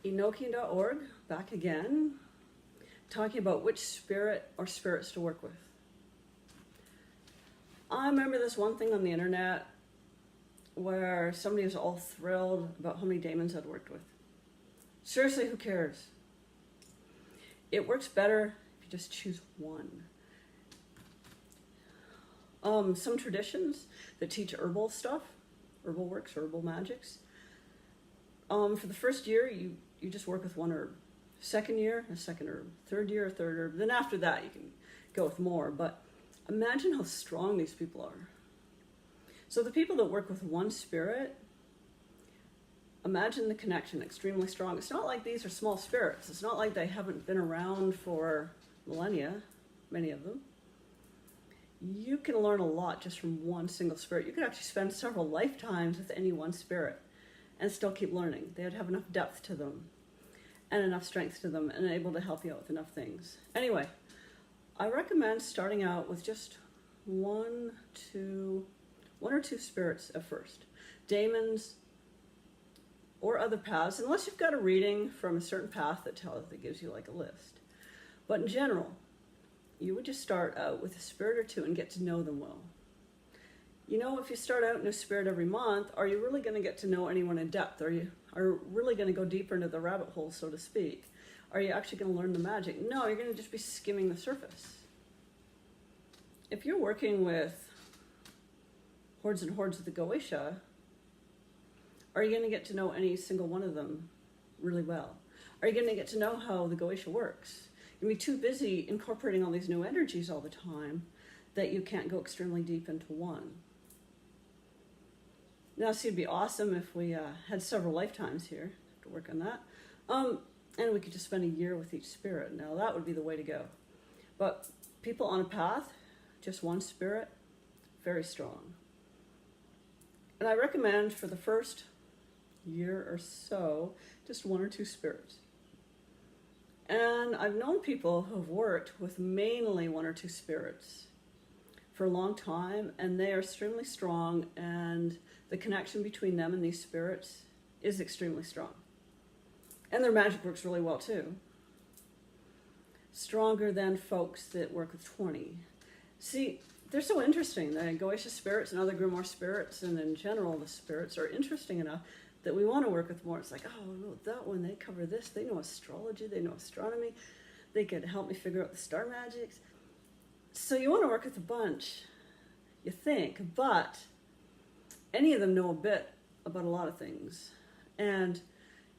Enochian.org, back again, talking about which spirit or spirits to work with. I remember this one thing on the internet where somebody was all thrilled about how many daemons I'd worked with. Seriously, who cares? It works better if you just choose one. Some traditions that teach herbal stuff, herbal works, herbal magics. For the first year, you just work with one herb. Second year, a second herb. Third year, a third herb. Then after that, you can go with more. But imagine how strong these people are. So the people that work with one spirit, imagine the connection, extremely strong. It's not like these are small spirits. It's not like they haven't been around for millennia, many of them. You can learn a lot just from one single spirit. You could actually spend several lifetimes with any one spirit and still keep learning. They'd have enough depth to them and enough strength to them and able to help you out with enough things. Anyway, I recommend starting out with just one or two spirits at first. Daemons or other paths, unless you've got a reading from a certain path that gives you like a list. But in general, you would just start out with a spirit or two and get to know them well. You know, if you start out in a spirit every month, are you really going to get to know anyone in depth? Are you really going to go deeper into the rabbit hole, so to speak? Are you actually going to learn the magic? No, you're going to just be skimming the surface. If you're working with hordes and hordes of the Goetia, are you going to get to know any single one of them really well? Are you going to get to know how the Goetia works? You'll be too busy incorporating all these new energies all the time that you can't go extremely deep into one. Now, see, it'd be awesome if we had several lifetimes here to work on that. And we could just spend a year with each spirit. Now, that would be the way to go. But people on a path, just one spirit, very strong. And I recommend for the first year or so, just one or two spirits. And I've known people who have worked with mainly one or two spirits for a long time, and they are extremely strong, and the connection between them and these spirits is extremely strong. And their magic works really well too. Stronger than folks that work with 20. See, they're so interesting. The Goetia spirits and other grimoire spirits, and in general the spirits, are interesting enough that we want to work with more. It's like, oh, that one, they cover this. They know astrology. They know astronomy. They could help me figure out the star magics. So you want to work with a bunch, you think, but any of them know a bit about a lot of things. And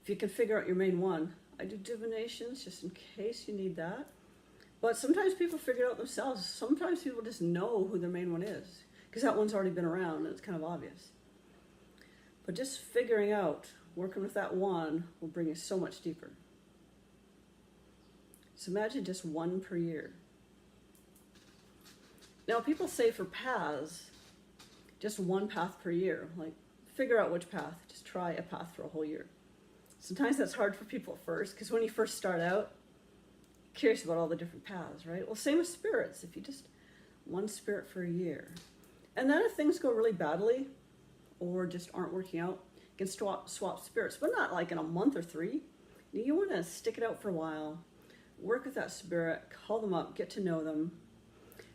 if you can figure out your main one, I do divinations just in case you need that. But sometimes people figure it out themselves. Sometimes people just know who their main one is because that one's already been around and it's kind of obvious. But just figuring out, working with that one will bring you so much deeper. So imagine just one per year. Now people say for paths, just one path per year. Like, figure out which path. Just try a path for a whole year. Sometimes that's hard for people at first, because when you first start out, you're curious about all the different paths, right? Well, same with spirits. If you just one spirit for a year. And then if things go really badly, or just aren't working out, you can swap spirits, but not like in a month or 3. You want to stick it out for a while, work with that spirit, call them up, get to know them,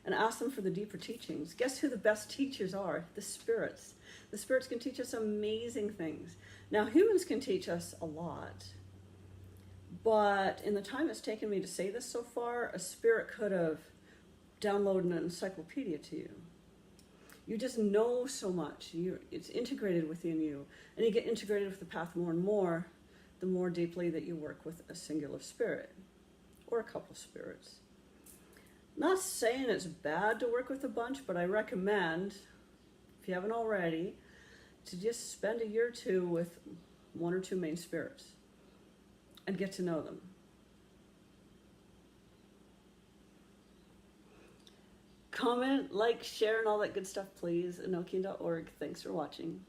and ask them for the deeper teachings. Guess who the best teachers are? The spirits. The spirits can teach us amazing things. Now, humans can teach us a lot, but in the time it's taken me to say this so far, a spirit could have downloaded an encyclopedia to you. You just know so much. It's integrated within you. And you get integrated with the path more and more, the more deeply that you work with a singular spirit or a couple spirits. Not saying it's bad to work with a bunch, but I recommend, if you haven't already, to just spend a year or two with one or two main spirits and get to know them. Comment, like, share, and all that good stuff, please. Enochian.org. Thanks for watching.